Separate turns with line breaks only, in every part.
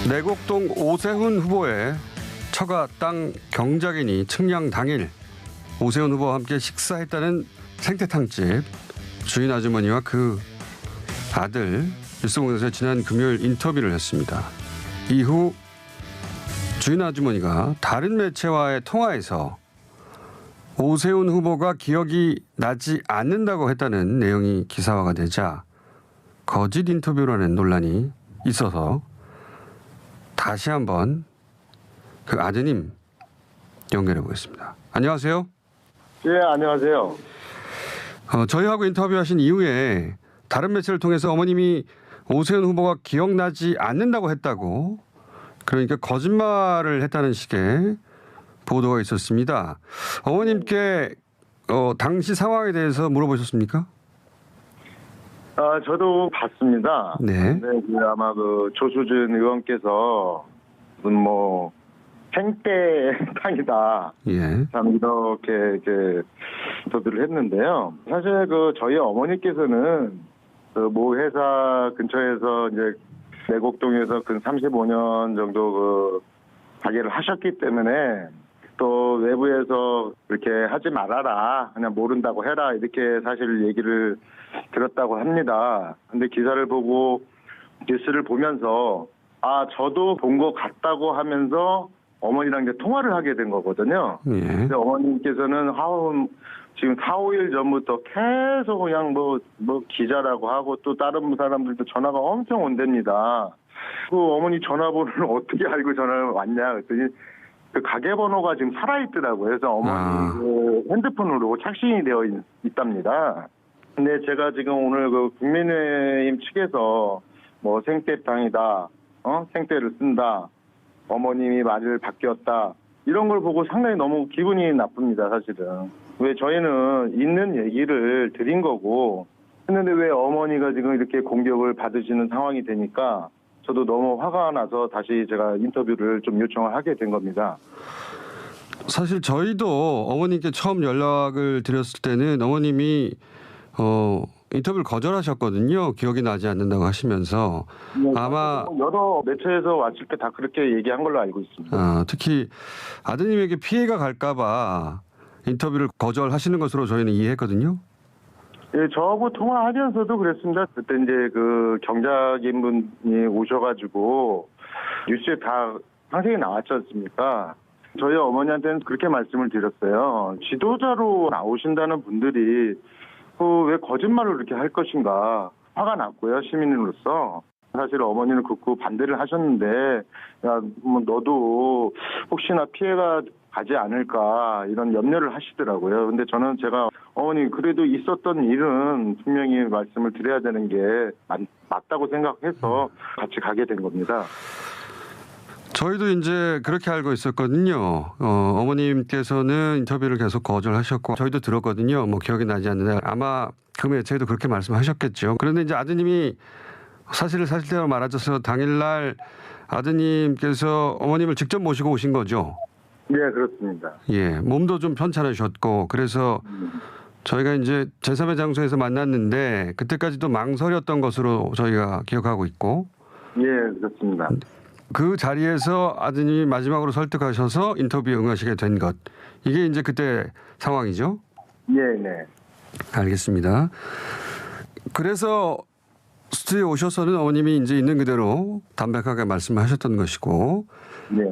내곡동 오세훈 후보의 처가 땅 경작인이 측량 당일 오세훈 후보와 함께 식사했다는 생태탕집 주인 아주머니와 그 아들 뉴스공장에서 지난 금요일 인터뷰를 했습니다. 이후 주인 아주머니가 다른 매체와의 통화에서 오세훈 후보가 기억이 나지 않는다고 했다는 내용이 기사화가 되자 거짓 인터뷰라는 논란이 있어서 다시 한번 그 아드님 연결해 보겠습니다. 안녕하세요.
예, 안녕하세요.
저희하고 인터뷰하신 이후에 다른 매체를 통해서 어머님이 오세훈 후보가 기억나지 않는다고 했다고, 그러니까 거짓말을 했다는 식의 보도가 있었습니다. 어머님께 당시 상황에 대해서 물어보셨습니까?
저도 봤습니다.
네.
근데 아마 그 조수진 의원께서 뭐 생태 땅이다.
예.
참 이렇게 이제 인터뷰를 했는데요. 사실 그 저희 어머니께서는 그 모 회사 근처에서 이제 내곡동에서 근 35년 정도 그 가게를 하셨기 때문에 또 외부에서 그렇게 하지 말아라, 그냥 모른다고 해라, 이렇게 사실 얘기를 들었다고 합니다. 근데 기사를 보고 뉴스를 보면서 저도 본 것 같다고 하면서 어머니랑 이제 통화를 하게 된 거거든요.
예.
근데 어머님께서는 지금 4, 5일 전부터 계속 그냥 뭐 기자라고 하고 또 다른 사람들도 전화가 엄청 온답니다. 그 어머니 전화번호를 어떻게 알고 전화를 왔냐 그랬더니 그 가게 번호가 지금 살아있더라고요. 그래서 어머니 그 핸드폰으로 착신이 되어 있답니다. 근데 제가 지금 오늘 그 국민의힘 측에서 뭐 생태 땅이다, 생태를 쓴다, 어머님이 말을 바뀌었다, 이런 걸 보고 상당히 너무 기분이 나쁩니다, 사실은. 왜 저희는 있는 얘기를 드린 거고 했는데 왜 어머니가 지금 이렇게 공격을 받으시는 상황이 되니까 저도 너무 화가 나서 다시 제가 인터뷰를 좀 요청을 하게 된 겁니다.
사실 저희도 어머님께 처음 연락을 드렸을 때는 어머님이 인터뷰를 거절하셨거든요. 기억이 나지 않는다고 하시면서.
네,
아마
여러 매체에서 왔을 때 다 그렇게 얘기한 걸로 알고 있습니다.
특히 아드님에게 피해가 갈까 봐 인터뷰를 거절하시는 것으로 저희는 이해했거든요.
예, 저하고 통화하면서도 그랬습니다. 그때 이제 그 경작인 분이 오셔가지고 뉴스에 다 상세히 나왔지 않습니까? 저희 어머니한테는 그렇게 말씀을 드렸어요. 지도자로 나오신다는 분들이 왜 거짓말을 그렇게 할 것인가 화가 났고요, 시민으로서. 사실 어머니는 극구 반대를 하셨는데, 야, 뭐 너도 혹시나 피해가 가지 않을까 이런 염려를 하시더라고요. 근데 저는 제가 어머니 그래도 있었던 일은 분명히 말씀을 드려야 되는 게 맞다고 생각해서 같이 가게 된 겁니다.
저희도 이제 그렇게 알고 있었거든요. 어머님께서는 인터뷰를 계속 거절하셨고 저희도 들었거든요. 뭐 기억이 나지 않는다. 아마 그 매체에도 그렇게 말씀하셨겠죠. 그런데 이제 아드님이 사실을 사실대로 말하셔서 당일날 아드님께서 어머님을 직접 모시고 오신 거죠.
네, 그렇습니다.
예, 몸도 좀 편찮으셨고 그래서 저희가 이제 제3의 장소에서 만났는데 그때까지도 망설였던 것으로 저희가 기억하고 있고.
예, 그렇습니다.
그 자리에서 아드님이 마지막으로 설득하셔서 인터뷰에 응하시게 된 것. 이게 이제 그때 상황이죠?
네, 네.
알겠습니다. 그래서 스튜디오에 오셔서는 어머님이 이제 있는 그대로 담백하게 말씀하셨던 것이고.
네.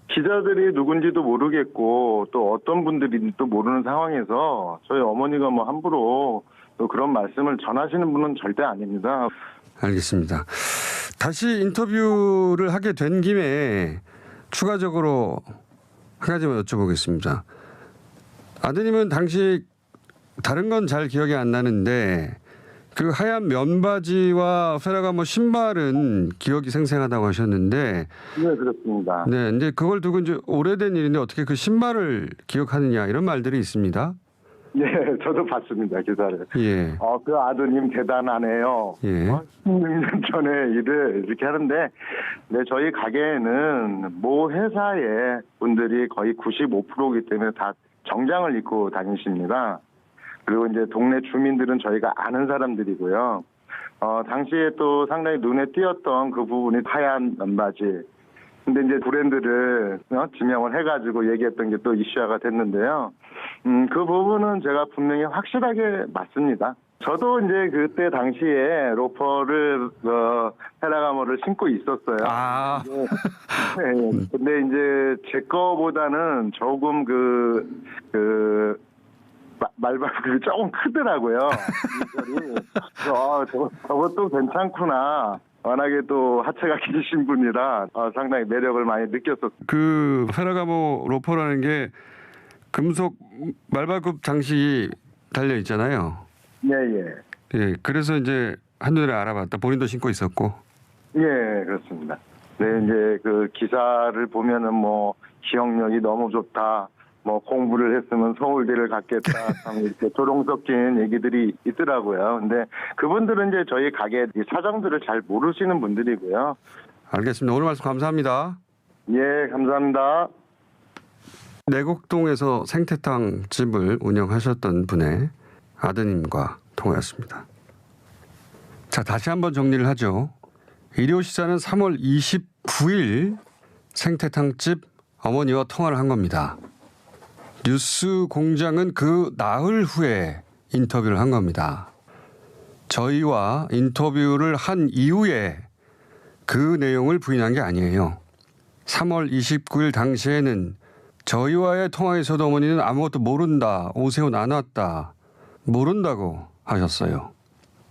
기자들이 누군지도 모르겠고 또 어떤 분들인지도 모르는 상황에서 저희 어머니가 뭐 함부로 또 그런 말씀을 전하시는 분은 절대 아닙니다.
알겠습니다. 다시 인터뷰를 하게 된 김에 추가적으로 한 가지만 여쭤보겠습니다. 아드님은 당시 다른 건 잘 기억이 안 나는데 그 하얀 면바지와 페라가모 신발은 기억이 생생하다고 하셨는데.
네, 그렇습니다.
네, 이제 그걸 두고 이제 오래된 일인데 어떻게 그 신발을 기억하느냐 이런 말들이 있습니다.
네, 저도 봤습니다, 기사를.
예.
그 아드님 대단하네요.
예.
16년 전에 일을 이렇게 하는데, 네, 저희 가게에는 모 회사의 분들이 거의 95%이기 때문에 다 정장을 입고 다니십니다. 그리고 이제 동네 주민들은 저희가 아는 사람들이고요. 당시에 또 상당히 눈에 띄었던 그 부분이 하얀 바지. 근데 이제 브랜드를 지명을 해가지고 얘기했던 게 또 이슈화가 됐는데요. 그 부분은 제가 분명히 확실하게 맞습니다. 저도 이제 그때 당시에 로퍼를 페라가모를 신고 있었어요.
아,
네, 근데 이제 제 거보다는 조금 말발굽이 조금 크더라고요. 저것도 괜찮구나. 워낙에 또 하체가 기신 분이라 상당히 매력을 많이 느꼈었어요.
그 페라가모 로퍼라는 게 금속 말발굽 장식이 달려 있잖아요.
예, 예.
예, 그래서 이제 한눈에 알아봤다. 본인도 신고 있었고.
예, 그렇습니다. 네, 이제 그 기사를 보면은 뭐 기억력이 너무 좋다. 뭐 공부를 했으면 서울대를 갔겠다. 참 이렇게 조롱 섞인 얘기들이 있더라고요. 근데 그분들은 이제 저희 가게 사정들을 잘 모르시는 분들이고요.
알겠습니다. 오늘 말씀 감사합니다.
예, 감사합니다.
내곡동에서 생태탕 집을 운영하셨던 분의 아드님과 통화했습니다. 자, 다시 한번 정리를 하죠. 일요시사는 3월 29일 생태탕집 어머니와 통화를 한 겁니다. 뉴스공장은 그 나흘 후에 인터뷰를 한 겁니다. 저희와 인터뷰를 한 이후에 그 내용을 부인한 게 아니에요. 3월 29일 당시에는 저희와의 통화에서도 어머니는 아무것도 모른다. 오세훈 안 왔다. 모른다고 하셨어요.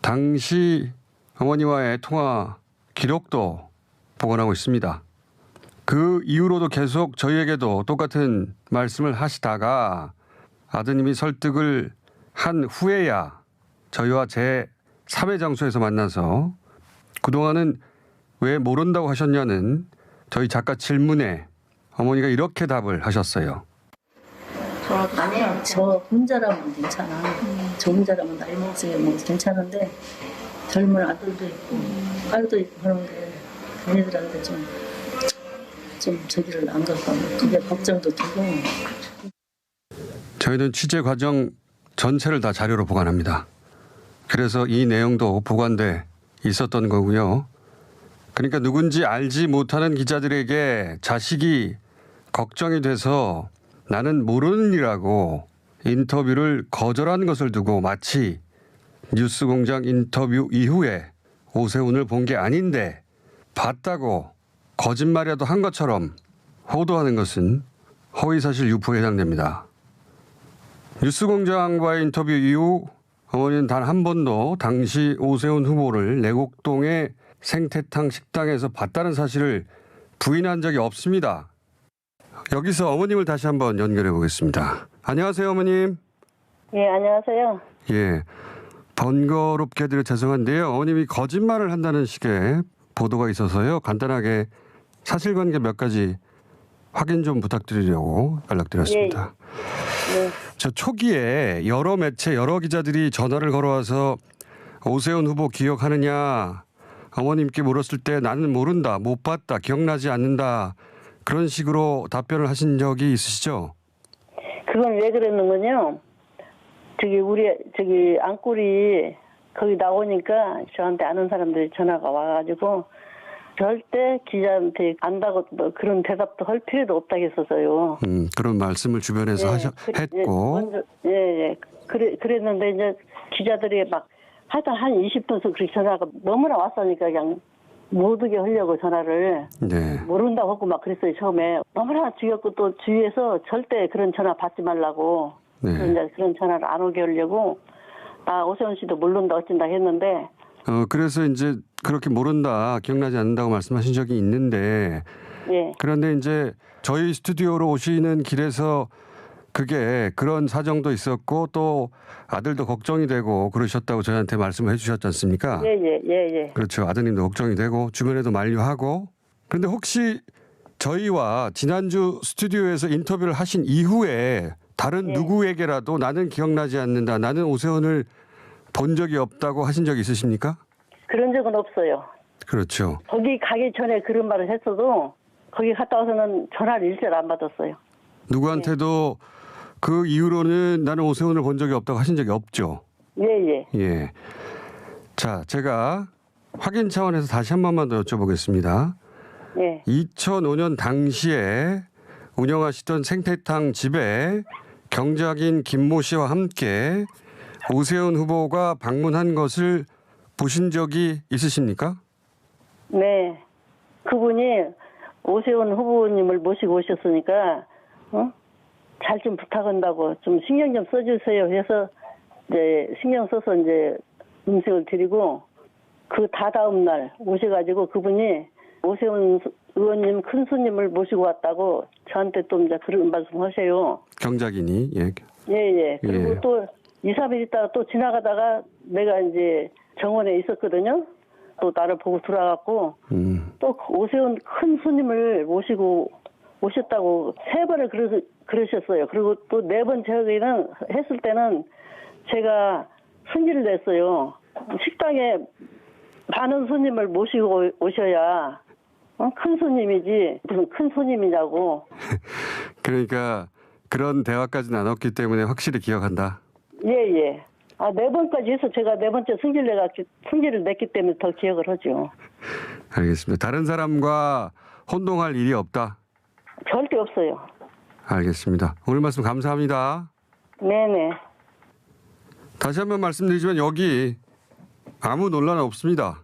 당시 어머니와의 통화 기록도 보관하고 있습니다. 그 이후로도 계속 저희에게도 똑같은 말씀을 하시다가 아드님이 설득을 한 후에야 저희와 제 3회 장소에서 만나서 그동안은 왜 모른다고 하셨냐는 저희 작가 질문에 어머니가 이렇게 답을 하셨어요.
아니요, 저 혼자라면 괜찮아. 저 혼자라면 나이 먹으면 뭐 괜찮은데 젊은 아들도 있고 딸도 있고 그런데 걔네들한테 좀 저기를 안 갈까 그게 걱정도 되고.
저희는 취재 과정 전체를 다 자료로 보관합니다. 그래서 이 내용도 보관돼 있었던 거고요. 그러니까 누군지 알지 못하는 기자들에게 자식이 걱정이 돼서 나는 모르는 이라고 인터뷰를 거절한 것을 두고 마치 뉴스공장 인터뷰 이후에 오세훈을 본 게 아닌데 봤다고 거짓말이라도 한 것처럼 호도하는 것은 허위사실 유포에 해당됩니다. 뉴스공장과의 인터뷰 이후 어머니는 단 한 번도 당시 오세훈 후보를 내곡동의 생태탕 식당에서 봤다는 사실을 부인한 적이 없습니다. 여기서 어머님을 다시 한번 연결해 보겠습니다. 안녕하세요, 어머님.
예, 안녕하세요.
예, 번거롭게 드려 죄송한데요. 어머님이 거짓말을 한다는 식의 보도가 있어서요. 간단하게 사실관계 몇 가지 확인 좀 부탁드리려고 연락드렸습니다.
네.
저 초기에 여러 매체, 여러 기자들이 전화를 걸어와서 오세훈 후보 기억하느냐 어머님께 물었을 때 나는 모른다, 못 봤다, 기억나지 않는다 그런 식으로 답변을 하신 적이 있으시죠?
그건 왜 그랬는군요. 우리 안골이 거기 나오니까 저한테 아는 사람들이 전화가 와가지고 절대 기자한테 안다고 뭐 그런 대답도 할 필요도 없다고 했었어요.
그런 말씀을 주변에서 했고.
예. 그랬는데 이제 기자들이 막 하여튼 한 20분씩 그렇게 전화가 너무나 왔으니까 그냥 못 오게 하려고 전화를.
네.
모른다고 하고 막 그랬어요, 처음에. 너무나 죽였고 또 주위에서 절대 그런 전화 받지 말라고.
네.
그런 전화를 안 오게 하려고. 오세훈 씨도 모른다 어쩐다 했는데.
그래서 이제 그렇게 모른다, 기억나지 않는다고 말씀하신 적이 있는데.
예.
그런데 이제 저희 스튜디오로 오시는 길에서 그게 그런 사정도 있었고 또 아들도 걱정이 되고 그러셨다고 저희한테 말씀을 해 주셨지 않습니까?
예.
그렇죠. 아드님도 걱정이 되고 주변에도 만류하고. 그런데 혹시 저희와 지난주 스튜디오에서 인터뷰를 하신 이후에 다른 누구에게라도 나는 기억나지 않는다, 나는 오세훈을 본 적이 없다고 하신 적이 있으십니까?
그런 적은 없어요.
그렇죠.
거기 가기 전에 그런 말을 했어도 거기 갔다 와서는 전화를 일절 안 받았어요.
누구한테도 그 이후로는 나는 오세훈을 본 적이 없다고 하신 적이 없죠.
예.
예. 자, 제가 확인 차원에서 다시 한 번만 더 여쭤보겠습니다.
예.
2005년 당시에 운영하시던 생태탕 집에 경작인 김모 씨와 함께 오세훈 후보가 방문한 것을 보신 적이 있으십니까?
네. 그분이 오세훈 후보님을 모시고 오셨으니까 잘 좀 부탁한다고 좀 신경 좀 써주세요 해서 이제 신경 써서 이제 음식을 드리고 그 다다음 날 오셔가지고 그분이 오세훈 의원님 큰 손님을 모시고 왔다고 저한테 또 이제 그런 말씀하세요.
경작인이. 예.
예예. 그리고
예.
또 2, 3일 있다가 또 지나가다가 내가 이제 정원에 있었거든요. 또 나를 보고 돌아갔고 또 오세훈 큰 손님을 모시고 오셨다고 3번을 그러셨어요. 그리고 또 4번째 회의는 했을 때는 제가 승질을 냈어요. 식당에 많은 손님을 모시고 오셔야 큰 손님이지 무슨 큰 손님이냐고.
그러니까 그런 대화까지 나눴기 때문에 확실히 기억한다.
예예. 아 4번까지 해서 제가 4번째 승질을 냈기 때문에 더 기억을 하죠.
알겠습니다. 다른 사람과 혼동할 일이 없다.
절대 없어요.
알겠습니다. 오늘 말씀 감사합니다.
네네.
다시 한번 말씀드리지만 여기 아무 논란 없습니다.